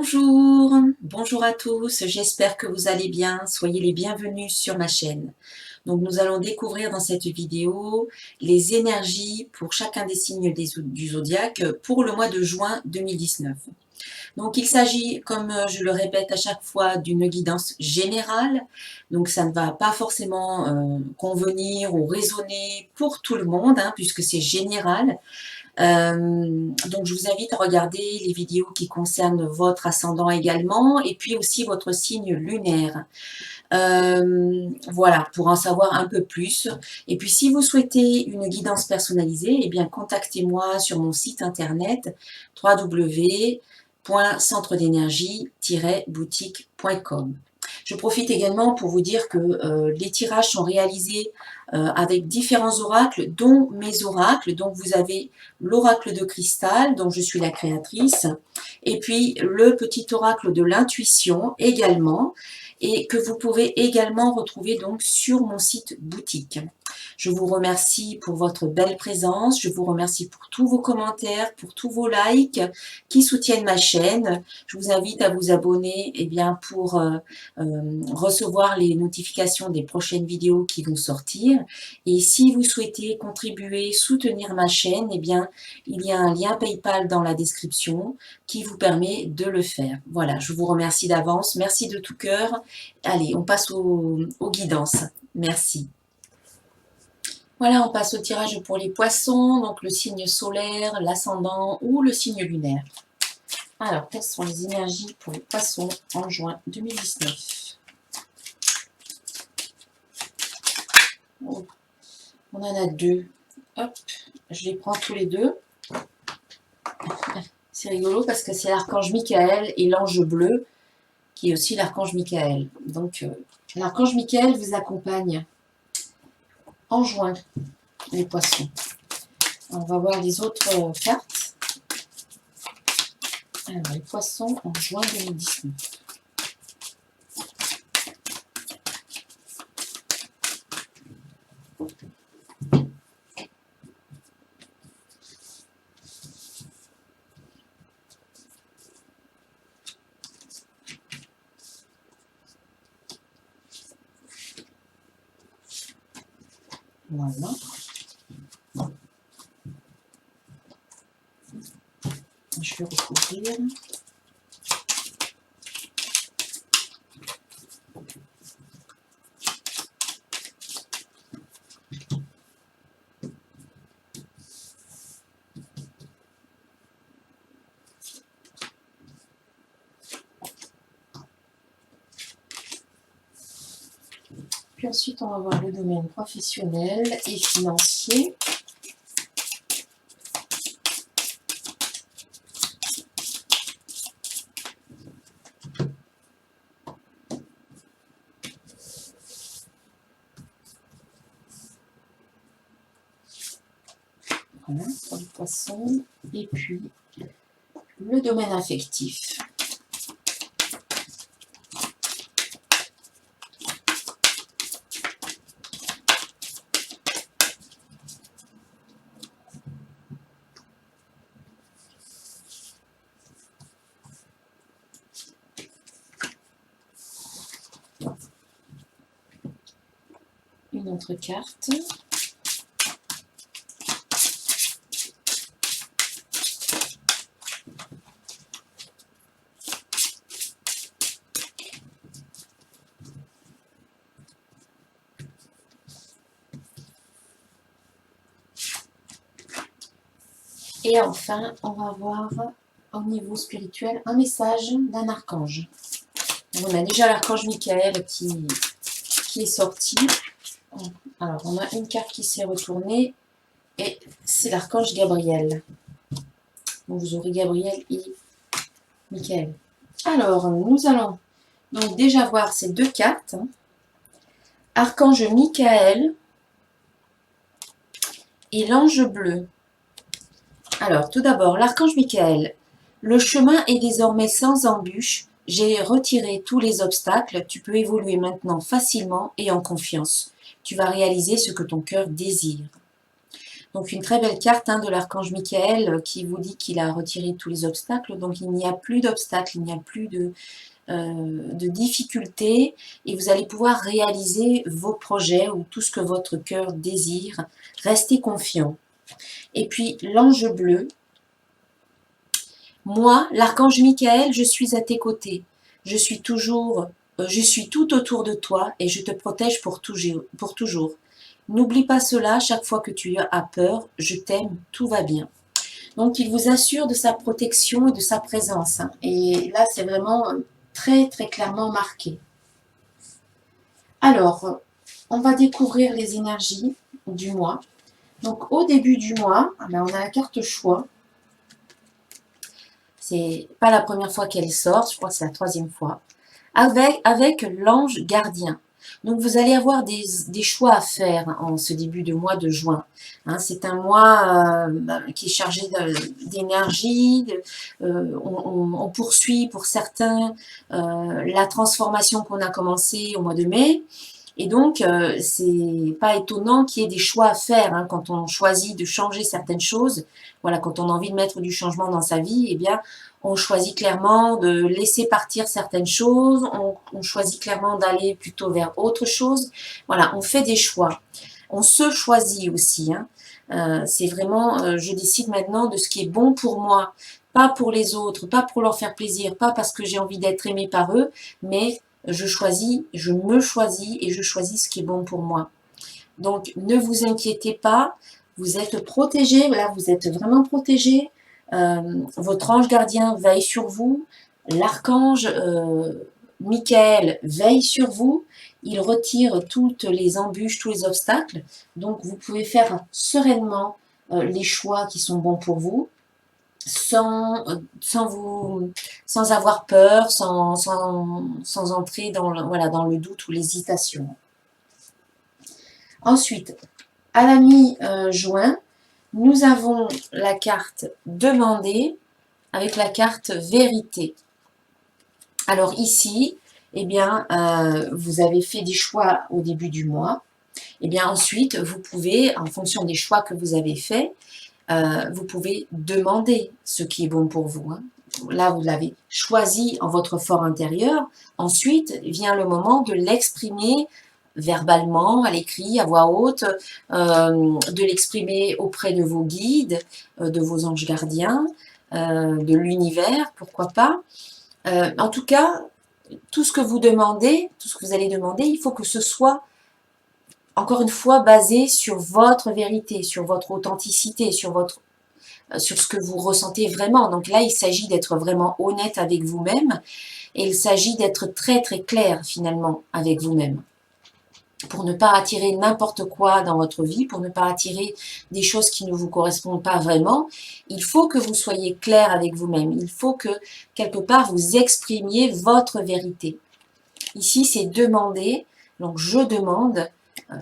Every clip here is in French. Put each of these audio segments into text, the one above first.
Bonjour à tous, j'espère que vous allez bien, soyez les bienvenus sur ma chaîne. Donc nous allons découvrir dans cette vidéo les énergies pour chacun des signes du zodiaque pour le mois de juin 2019. Donc il s'agit, comme je le répète à chaque fois, d'une guidance générale, donc ça ne va pas forcément convenir ou résonner pour tout le monde, puisque c'est général. Donc je vous invite à regarder les vidéos qui concernent votre ascendant également, et puis aussi votre signe lunaire. Voilà, pour en savoir un peu plus. Et puis si vous souhaitez une guidance personnalisée, eh bien contactez-moi sur mon site internet www.centredénergie-boutique.com. Je profite également pour vous dire que les tirages sont réalisés avec différents oracles, dont mes oracles. Donc vous avez l'oracle de cristal, dont je suis la créatrice, et puis le petit oracle de l'intuition également, et que vous pouvez également retrouver donc sur mon site boutique. Je vous remercie pour votre belle présence, je vous remercie pour tous vos commentaires, pour tous vos likes qui soutiennent ma chaîne. Je vous invite à vous abonner pour recevoir les notifications des prochaines vidéos qui vont sortir. Et si vous souhaitez contribuer, soutenir ma chaîne, il y a un lien PayPal dans la description qui vous permet de le faire. Voilà, je vous remercie d'avance, merci de tout cœur. Allez, on passe aux guidances. Merci. Voilà, on passe au tirage pour les poissons, donc le signe solaire, l'ascendant ou le signe lunaire. Alors, quelles sont les énergies pour les poissons en juin 2019? Oh, on en a deux. Hop, je les prends tous les deux. C'est rigolo parce que c'est l'archange Michael et l'ange bleu qui est aussi l'archange Michael. Donc, l'archange Michael vous accompagne en juin, les poissons. On va voir les autres cartes. Alors, les poissons en juin 2019. Voilà. Je vais recouvrir. Puis ensuite, on va voir le domaine professionnel et financier. Voilà, pour les poissons. Et puis, le domaine affectif. Une autre carte. Et enfin, on va voir au niveau spirituel un message d'un archange. On a déjà l'archange Michael qui est sorti. Alors, on a une carte qui s'est retournée et c'est l'archange Gabriel. Donc, vous aurez Gabriel et Michael. Alors, nous allons donc déjà voir ces deux cartes. Archange Michael et l'ange bleu. Alors, tout d'abord, l'archange Michael. Le chemin est désormais sans embûche. J'ai retiré tous les obstacles. Tu peux évoluer maintenant facilement et en confiance. Tu vas réaliser ce que ton cœur désire. Donc une très belle carte de l'archange Michael qui vous dit qu'il a retiré tous les obstacles. Donc il n'y a plus d'obstacles, il n'y a plus de difficultés et vous allez pouvoir réaliser vos projets ou tout ce que votre cœur désire. Restez confiant. Et puis l'ange bleu, moi, l'archange Michael, je suis à tes côtés. Je suis tout autour de toi et je te protège pour toujours. N'oublie pas cela chaque fois que tu as peur. Je t'aime, tout va bien. Donc, il vous assure de sa protection et de sa présence. Et là, c'est vraiment très, très clairement marqué. Alors, on va découvrir les énergies du mois. Donc, au début du mois, on a la carte choix. C'est pas la première fois qu'elle sort, je crois que c'est la 3e fois. Avec l'ange gardien. Donc, vous allez avoir des choix à faire en ce début de mois de juin. C'est un mois qui est chargé d'énergie. On poursuit pour certains la transformation qu'on a commencée au mois de mai. Et donc, c'est pas étonnant qu'il y ait des choix à faire quand on choisit de changer certaines choses. Voilà, quand on a envie de mettre du changement dans sa vie, eh bien, on choisit clairement de laisser partir certaines choses, on choisit clairement d'aller plutôt vers autre chose. Voilà, on fait des choix. On se choisit aussi. C'est vraiment, je décide maintenant de ce qui est bon pour moi, pas pour les autres, pas pour leur faire plaisir, pas parce que j'ai envie d'être aimée par eux, mais je me choisis et je choisis ce qui est bon pour moi. Donc, ne vous inquiétez pas, vous êtes protégés, là, vous êtes vraiment protégés. Votre ange gardien veille sur vous, l'archange Michael veille sur vous, il retire toutes les embûches, tous les obstacles, donc vous pouvez faire sereinement les choix qui sont bons pour vous, sans avoir peur, sans entrer dans le doute ou l'hésitation. Ensuite, à la mi-juin, nous avons la carte Demander avec la carte Vérité. Alors ici, eh bien, vous avez fait des choix au début du mois. Eh bien, ensuite, vous pouvez, en fonction des choix que vous avez faits, vous pouvez demander ce qui est bon pour vous. Là, vous l'avez choisi en votre fort intérieur. Ensuite, vient le moment de l'exprimer verbalement, à l'écrit, à voix haute, de l'exprimer auprès de vos guides, de vos anges gardiens, de l'univers, pourquoi pas. En tout cas, tout ce que vous demandez, tout ce que vous allez demander, il faut que ce soit, encore une fois, basé sur votre vérité, sur votre authenticité, sur ce que vous ressentez vraiment. Donc là, il s'agit d'être vraiment honnête avec vous-même et il s'agit d'être très très clair finalement avec vous-même, pour ne pas attirer n'importe quoi dans votre vie, pour ne pas attirer des choses qui ne vous correspondent pas vraiment. Il faut que vous soyez clair avec vous-même. Il faut que, quelque part, vous exprimiez votre vérité. Ici, c'est demander. Donc, je demande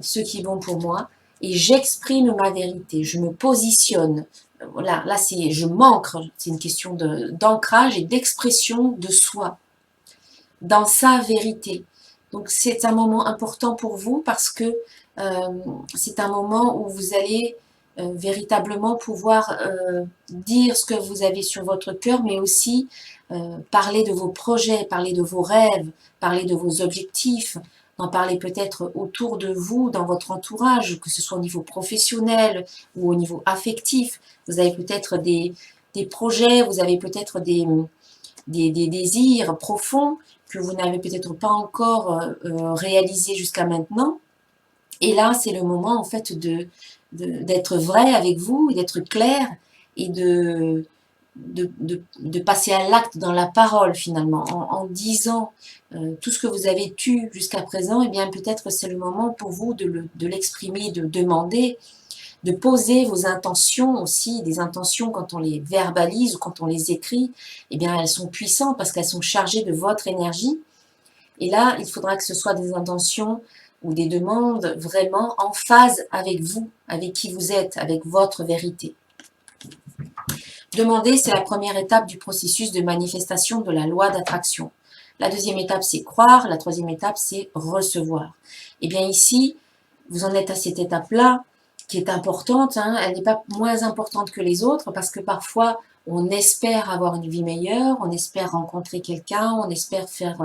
ce qui est bon pour moi et j'exprime ma vérité. Je me positionne. Voilà, là, je m'ancre. C'est une question d'ancrage et d'expression de soi dans sa vérité. Donc, c'est un moment important pour vous parce que c'est un moment où vous allez véritablement pouvoir dire ce que vous avez sur votre cœur, mais aussi parler de vos projets, parler de vos rêves, parler de vos objectifs, en parler peut-être autour de vous, dans votre entourage, que ce soit au niveau professionnel ou au niveau affectif. Vous avez peut-être des projets, vous avez peut-être des désirs profonds que vous n'avez peut-être pas encore réalisé jusqu'à maintenant. Et là, c'est le moment, en fait, d'être vrai avec vous, d'être clair et de passer à l'acte dans la parole, finalement, en disant tout ce que vous avez eu jusqu'à présent. Et bien, peut-être c'est le moment pour vous de l'exprimer, de demander, de poser vos intentions aussi, des intentions quand on les verbalise ou quand on les écrit, eh bien elles sont puissantes parce qu'elles sont chargées de votre énergie. Et là, il faudra que ce soit des intentions ou des demandes vraiment en phase avec vous, avec qui vous êtes, avec votre vérité. Demander, c'est la première étape du processus de manifestation de la loi d'attraction. La deuxième étape, c'est croire. La troisième étape, c'est recevoir. Et bien ici, vous en êtes à cette étape-là. qui est importante, hein, elle n'est pas moins importante que les autres, parce que parfois, on espère avoir une vie meilleure, on espère rencontrer quelqu'un, on espère faire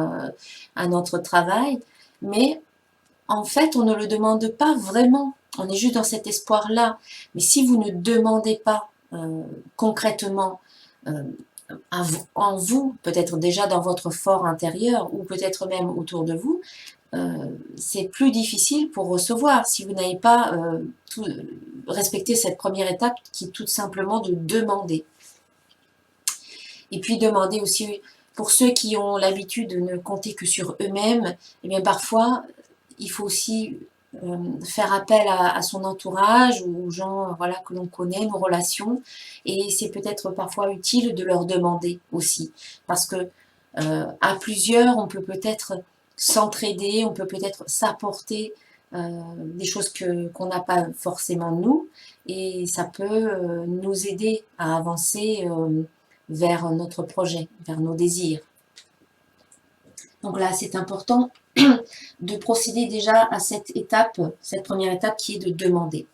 un autre travail, mais en fait, on ne le demande pas vraiment. On est juste dans cet espoir-là. Mais si vous ne demandez pas concrètement euh, en vous, peut-être déjà dans votre fort intérieur ou peut-être même autour de vous, c'est plus difficile pour recevoir si vous n'avez pas respecté cette première étape qui est tout simplement de demander. Et puis demander aussi, pour ceux qui ont l'habitude de ne compter que sur eux-mêmes, et bien parfois, il faut aussi faire appel à son entourage ou aux gens voilà, que l'on connaît, nos relations. Et c'est peut-être parfois utile de leur demander aussi. Parce que à plusieurs, on peut peut-être s'entraider, on peut peut-être s'apporter des choses qu'on n'a pas forcément nous. Et ça peut nous aider à avancer vers notre projet, vers nos désirs. Donc là, c'est important de procéder déjà à cette étape, cette première étape qui est de demander.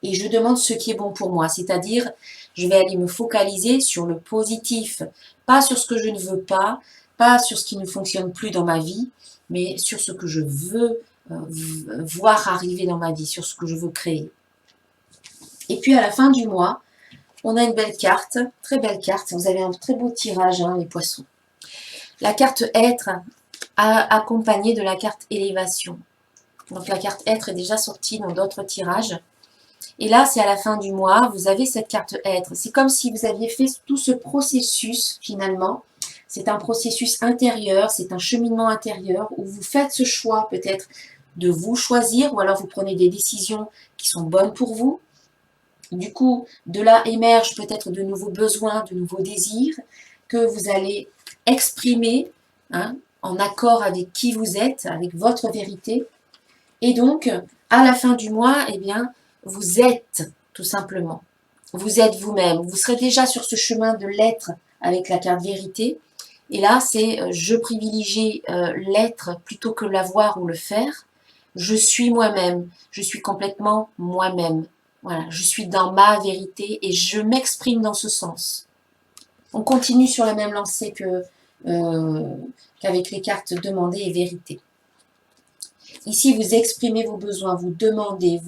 Et je demande ce qui est bon pour moi, c'est-à-dire je vais aller me focaliser sur le positif, pas sur ce que je ne veux pas, pas sur ce qui ne fonctionne plus dans ma vie, mais sur ce que je veux voir arriver dans ma vie, sur ce que je veux créer. Et puis à la fin du mois, on a une belle carte, très belle carte, vous avez un très beau tirage, hein, les poissons. La carte être accompagnée de la carte élévation. Donc la carte être est déjà sortie dans d'autres tirages. Et là, c'est à la fin du mois, vous avez cette carte être. C'est comme si vous aviez fait tout ce processus, finalement. C'est un processus intérieur, c'est un cheminement intérieur où vous faites ce choix peut-être de vous choisir ou alors vous prenez des décisions qui sont bonnes pour vous. Du coup, de là émergent peut-être de nouveaux besoins, de nouveaux désirs que vous allez exprimer hein, en accord avec qui vous êtes, avec votre vérité. Et donc, à la fin du mois, eh bien, vous êtes tout simplement. Vous êtes vous-même. Vous serez déjà sur ce chemin de l'être avec la carte vérité. Et là, c'est je privilégie l'être plutôt que l'avoir ou le faire. Je suis moi-même. Je suis complètement moi-même. Voilà, je suis dans ma vérité et je m'exprime dans ce sens. On continue sur la même lancée qu'avec les cartes demandées et vérité. Ici, vous exprimez vos besoins, vous demandez,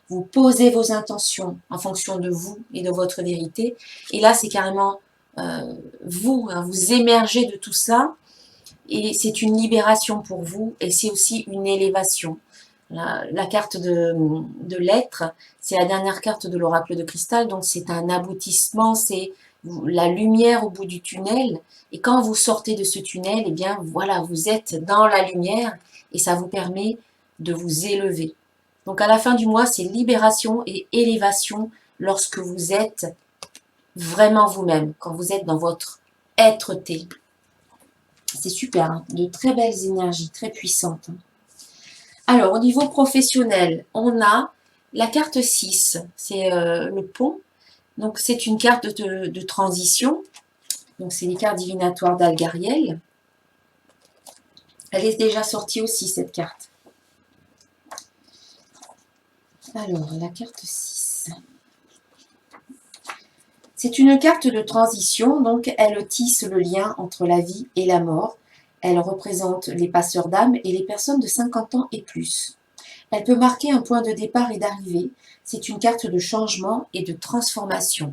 vous posez vos intentions en fonction de vous et de votre vérité. Et là, c'est carrément vous, hein, vous émergez de tout ça et c'est une libération pour vous et c'est aussi une élévation. La carte de l'être, c'est la dernière carte de l'oracle de cristal, donc c'est un aboutissement, c'est la lumière au bout du tunnel. Et quand vous sortez de ce tunnel, eh bien voilà, vous êtes dans la lumière et ça vous permet de vous élever. Donc à la fin du mois, c'est libération et élévation lorsque vous êtes vraiment vous-même, quand vous êtes dans votre être-té. C'est super, hein, de très belles énergies, très puissantes. Alors, au niveau professionnel, on a la carte 6, c'est le pont. Donc, c'est une carte de transition. Donc, c'est les cartes divinatoires d'Algariel. Elle est déjà sortie aussi, cette carte. Alors, la carte 6. C'est une carte de transition, donc elle tisse le lien entre la vie et la mort. Elle représente les passeurs d'âme et les personnes de 50 ans et plus. Elle peut marquer un point de départ et d'arrivée. C'est une carte de changement et de transformation.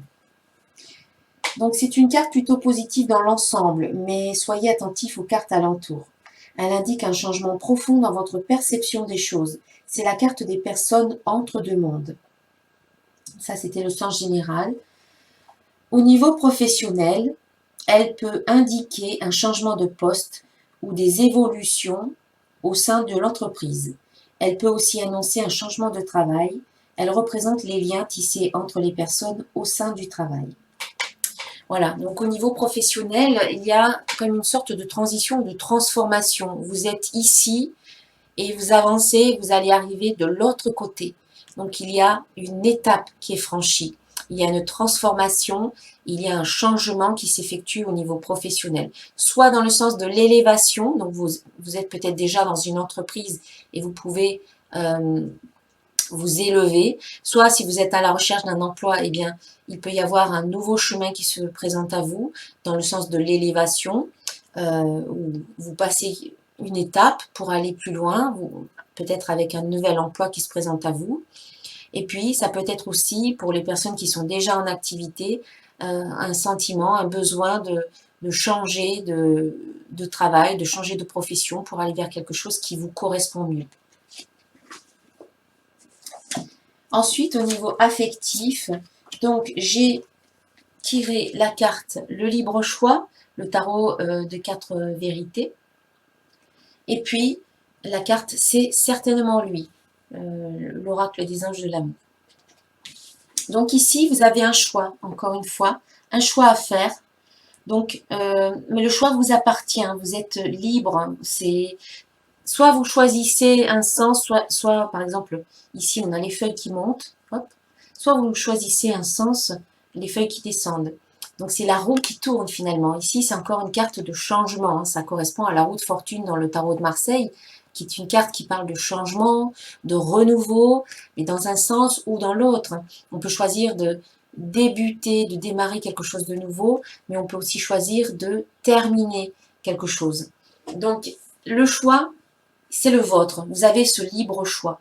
Donc c'est une carte plutôt positive dans l'ensemble, mais soyez attentifs aux cartes alentours. Elle indique un changement profond dans votre perception des choses. C'est la carte des personnes entre deux mondes. Ça, c'était le sens général. Au niveau professionnel, elle peut indiquer un changement de poste ou des évolutions au sein de l'entreprise. Elle peut aussi annoncer un changement de travail. Elle représente les liens tissés entre les personnes au sein du travail. Voilà, donc au niveau professionnel, il y a comme une sorte de transition, de transformation. Vous êtes ici et vous avancez, vous allez arriver de l'autre côté. Donc il y a une étape qui est franchie. Il y a une transformation, il y a un changement qui s'effectue au niveau professionnel. Soit dans le sens de l'élévation, donc vous êtes peut-être déjà dans une entreprise et vous pouvez vous élever. Soit si vous êtes à la recherche d'un emploi, eh bien, il peut y avoir un nouveau chemin qui se présente à vous, dans le sens de l'élévation, où vous passez une étape pour aller plus loin, peut-être avec un nouvel emploi qui se présente à vous. Et puis, ça peut être aussi, pour les personnes qui sont déjà en activité, un sentiment, un besoin de changer de travail, de changer de profession pour aller vers quelque chose qui vous correspond mieux. Ensuite, au niveau affectif, donc j'ai tiré la carte le libre choix, le tarot de 4 vérités. Et puis, la carte, c'est certainement lui, l'oracle des anges de l'amour. Donc ici, vous avez un choix, encore une fois, un choix à faire. Donc, mais le choix vous appartient, vous êtes libre. C'est soit vous choisissez un sens, soit par exemple, ici on a les feuilles qui montent, hop, soit vous choisissez un sens, les feuilles qui descendent. Donc c'est la roue qui tourne finalement. Ici c'est encore une carte de changement, hein. Ça correspond à la roue de fortune dans le tarot de Marseille, qui est une carte qui parle de changement, de renouveau, mais dans un sens ou dans l'autre. On peut choisir de débuter, de démarrer quelque chose de nouveau, mais on peut aussi choisir de terminer quelque chose. Donc le choix, c'est le vôtre. Vous avez ce libre choix.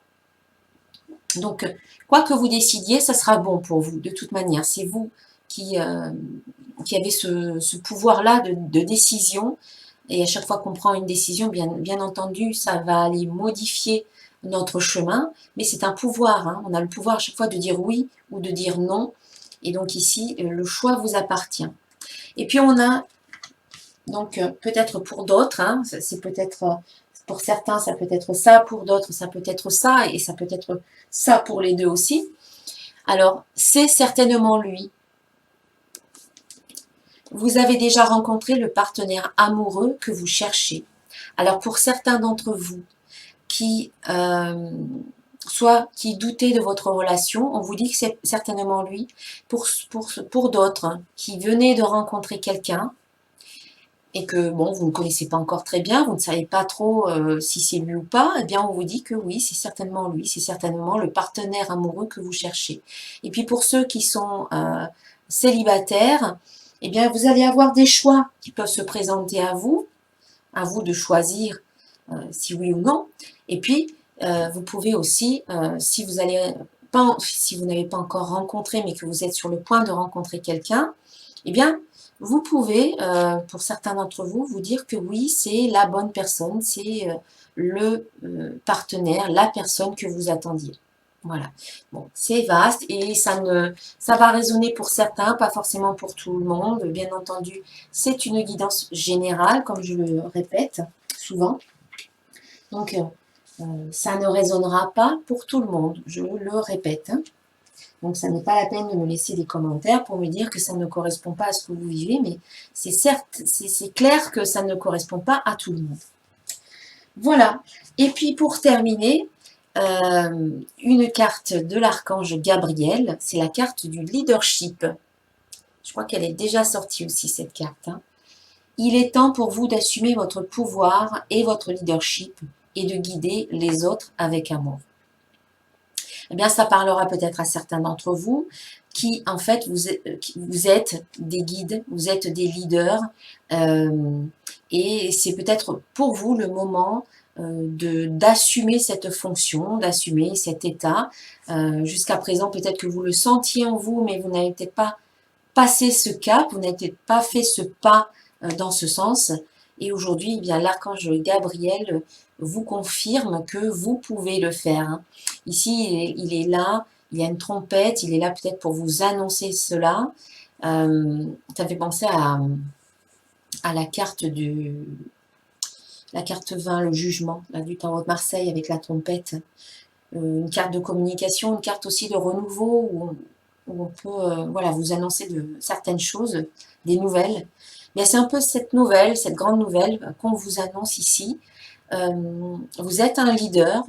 Donc, quoi que vous décidiez, ça sera bon pour vous, de toute manière. C'est vous qui avez ce pouvoir-là de décision. Et à chaque fois qu'on prend une décision, bien entendu, ça va aller modifier notre chemin. Mais c'est un pouvoir, hein. On a le pouvoir à chaque fois de dire oui ou de dire non. Et donc ici, le choix vous appartient. Et puis on a, donc peut-être pour d'autres, hein, c'est peut-être... Pour certains, ça peut être ça, pour d'autres, ça peut être ça, et ça peut être ça pour les deux aussi. Alors, c'est certainement lui. Vous avez déjà rencontré le partenaire amoureux que vous cherchez. Alors, pour certains d'entre vous qui, soit qui doutaient de votre relation, on vous dit que c'est certainement lui. Pour d'autres qui venaient de rencontrer quelqu'un, et que bon, vous ne connaissez pas encore très bien, vous ne savez pas trop si c'est lui ou pas, eh bien on vous dit que oui, c'est certainement lui, c'est certainement le partenaire amoureux que vous cherchez. Et puis pour ceux qui sont célibataires, eh bien vous allez avoir des choix qui peuvent se présenter à vous de choisir si oui ou non. Et puis vous pouvez aussi, si vous n'avez pas encore rencontré, mais que vous êtes sur le point de rencontrer quelqu'un, eh bien vous pouvez, pour certains d'entre vous, vous dire que oui, c'est la bonne personne, c'est le partenaire, la personne que vous attendiez. Voilà. Bon, c'est vaste et ça va résonner pour certains, pas forcément pour tout le monde. Bien entendu, c'est une guidance générale, comme je le répète souvent. Donc, ça ne résonnera pas pour tout le monde, je le répète, hein. Donc, ça n'est pas la peine de me laisser des commentaires pour me dire que ça ne correspond pas à ce que vous vivez, mais c'est clair que ça ne correspond pas à tout le monde. Voilà. Et puis, pour terminer, une carte de l'archange Gabriel, c'est la carte du leadership. Je crois qu'elle est déjà sortie aussi, cette carte, hein. Il est temps pour vous d'assumer votre pouvoir et votre leadership et de guider les autres avec amour. Eh bien, ça parlera peut-être à certains d'entre vous qui, en fait, vous êtes des guides, vous êtes des leaders, et c'est peut-être pour vous le moment d'assumer cette fonction, d'assumer cet état. Jusqu'à présent, peut-être que vous le sentiez en vous, mais vous n'avez peut-être pas passé ce cap, vous n'avez peut-être pas fait ce pas dans ce sens. Et aujourd'hui, eh bien, l'archange Gabriel vous confirme que vous pouvez le faire, hein. Ici, il est là, il y a une trompette, il est là peut-être pour vous annoncer cela. Ça fait penser à la carte la carte 20, le jugement, là, du tarot de Marseille avec la trompette. Une carte de communication, une carte aussi de renouveau où on peut voilà, vous annoncer de certaines choses, des nouvelles. Mais c'est un peu cette nouvelle, cette grande nouvelle qu'on vous annonce ici. Vous êtes un leader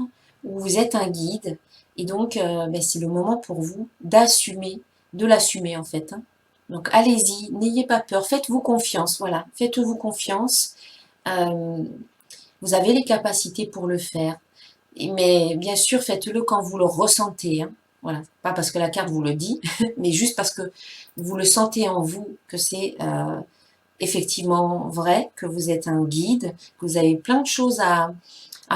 ou vous êtes un guide et donc c'est le moment pour vous d'assumer, de l'assumer en fait, hein. Donc allez-y, n'ayez pas peur, faites-vous confiance, voilà, faites-vous confiance. Vous avez les capacités pour le faire Mais bien sûr, faites-le quand vous le ressentez, hein. Voilà, pas parce que la carte vous le dit, mais juste parce que vous le sentez en vous, que c'est effectivement vrai, que vous êtes un guide, que vous avez plein de choses à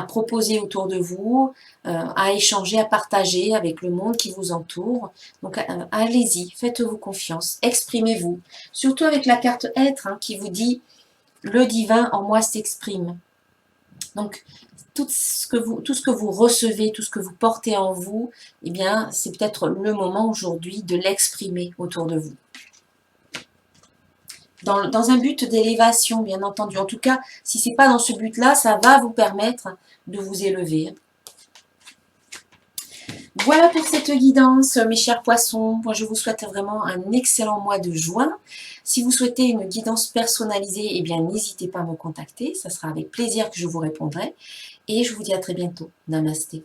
proposer autour de vous, à échanger, à partager avec le monde qui vous entoure. Donc allez-y, faites-vous confiance, exprimez-vous. Surtout avec la carte être, hein, qui vous dit « le divin en moi s'exprime ». Donc tout ce que vous recevez, tout ce que vous portez en vous, eh bien c'est peut-être le moment aujourd'hui de l'exprimer autour de vous. Dans un but d'élévation, bien entendu. En tout cas, si ce n'est pas dans ce but-là, ça va vous permettre de vous élever. Voilà pour cette guidance, mes chers poissons. Moi, je vous souhaite vraiment un excellent mois de juin. Si vous souhaitez une guidance personnalisée, eh bien, n'hésitez pas à me contacter. Ça sera avec plaisir que je vous répondrai. Et je vous dis à très bientôt. Namasté.